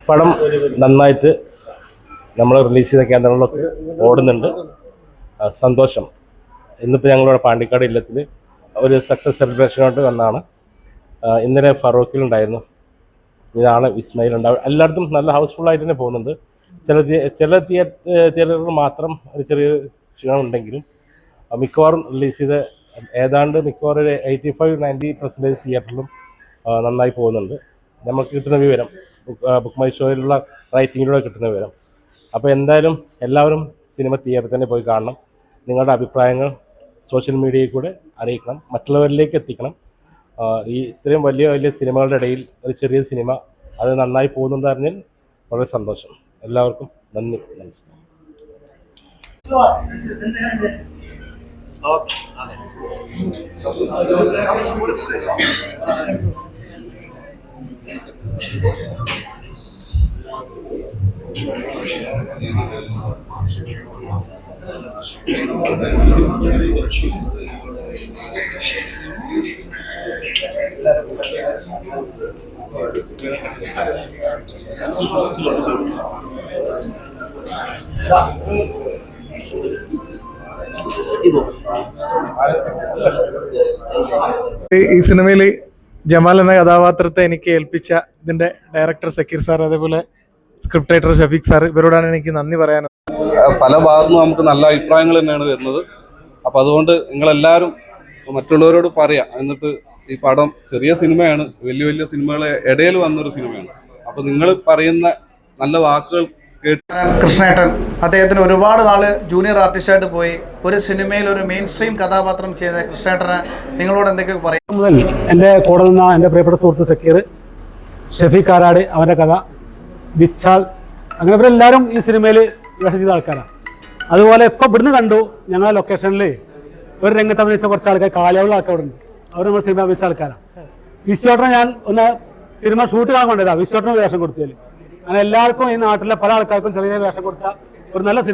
പടം നന്നായിട്ട് നമ്മൾ റിലീസ് ചെയ്ത കേന്ദ്രങ്ങളിലൊക്കെ ഓടുന്നുണ്ട്. സന്തോഷം. ഇന്നിപ്പോൾ ഞങ്ങളുടെ പാണ്ടിക്കാട് ഇല്ലത്തിൽ ഒരു സക്സസ് സെലിബ്രേഷനോട്ട് വന്നതാണ്. ഇന്നലെ ഫറൂഖിലുണ്ടായിരുന്നു, നാളെ വിസ്മയിലുണ്ടാവും. എല്ലായിടത്തും നല്ല ഹൗസ്ഫുള്ളായിട്ട് തന്നെ പോകുന്നുണ്ട്. ചില തിയേറ്ററുകൾ മാത്രം ഒരു ചെറിയ ക്ഷീണം ഉണ്ടെങ്കിലും മിക്കവാറും റിലീസ് ചെയ്ത് ഏതാണ്ട് മിക്കവാറും ഒരു 85-90% തിയേറ്ററിലും നന്നായി പോകുന്നുണ്ട്. നമുക്ക് കിട്ടുന്ന വിവരം, ബുക്ക് മൈ ഷോയിലുള്ള റൈറ്റിങ്ങിലൂടെ കിട്ടുന്ന വിവരം. അപ്പോൾ എന്തായാലും എല്ലാവരും സിനിമ തിയേറ്ററിൽ തന്നെ പോയി കാണണം. നിങ്ങളുടെ അഭിപ്രായങ്ങൾ സോഷ്യൽ മീഡിയയിൽ കൂടെ അറിയിക്കണം, മറ്റുള്ളവരിലേക്ക് എത്തിക്കണം. ഈ ഇത്രയും വലിയ സിനിമകളുടെ ഇടയിൽ ഒരു ചെറിയ സിനിമ അത് നന്നായി പോകുന്നുണ്ട് അറിഞ്ഞാൽ വളരെ സന്തോഷം. എല്ലാവർക്കും നന്ദി, നമസ്കാരം. ഈ സിനിമയിൽ ജമാൽ എന്ന കഥാപാത്രത്തെ എനിക്ക് ഏൽപ്പിച്ച ഇതിന്റെ ഡയറക്ടർ സക്കീർ സാർ, അതേപോലെ സ്ക്രിപ്റ്റ് റൈറ്റർ ഷഫീഖ് സാർ, ഇവരോടാണ് എനിക്ക് നന്ദി പറയാനുള്ളത്. പല ഭാഗത്തുനിന്നും നമുക്ക് നല്ല അഭിപ്രായങ്ങൾ തന്നെയാണ് വരുന്നത്. അപ്പം അതുകൊണ്ട് നിങ്ങളെല്ലാവരും മറ്റുള്ളവരോട് പറയാം. എന്നിട്ട് ഈ പടം ചെറിയ സിനിമയാണ്, വലിയ സിനിമകളെ ഇടയിൽ വന്നൊരു സിനിമയാണ്. അപ്പോൾ നിങ്ങൾ പറയുന്ന നല്ല വാക്കുകൾ കൃഷ്ണേട്ടൻ, അദ്ദേഹത്തിന് ഒരുപാട് നാള് ജൂനിയർ ആർട്ടിസ്റ്റായിട്ട് പോയി ഒരു സിനിമയിൽ ഒരു മെയിൻ സ്ട്രീം കഥാപാത്രം ചെയ്ത കൃഷ്ണേട്ടന് നിങ്ങളോട് എന്തൊക്കെ പറയാം? മുതൽ എൻ്റെ കൂടെ നിന്ന എൻ്റെ പ്രിയപ്പെട്ട സുഹൃത്ത് സക്കീർ, ഷഫീഖ് കാരാട്, അവൻ്റെ കഥ, വിച്ചാൽ, അങ്ങനെ ഇവരെല്ലാവരും ഈ സിനിമയിൽ വേഷം ചെയ്ത ആൾക്കാരാണ്. അതുപോലെ ഇപ്പോൾ ഇവിടുന്ന് കണ്ടു, ഞങ്ങളുടെ ലൊക്കേഷനിൽ ഒരു രംഗത്ത് അഭിനയിച്ച കുറച്ച് ആൾക്കാർ, കാലയുള്ള ആൾക്കാരുണ്ട്, അവർ നമ്മൾ സിനിമ അഭിനയിച്ച ആൾക്കാരാണ്. വിശ്വട്ടനെ ഞാൻ ഒന്ന് സിനിമ ഷൂട്ട് കാണാൻ കൊണ്ടതാണ്, വിശ്വട്ടന് വേഷം കൊടുത്തതിൽ. അങ്ങനെ എല്ലാവർക്കും ഈ നാട്ടിലെ പല ആൾക്കാർക്കും ചെറിയ വേഷം കൊടുത്ത ഒരു നല്ല സിനിമ.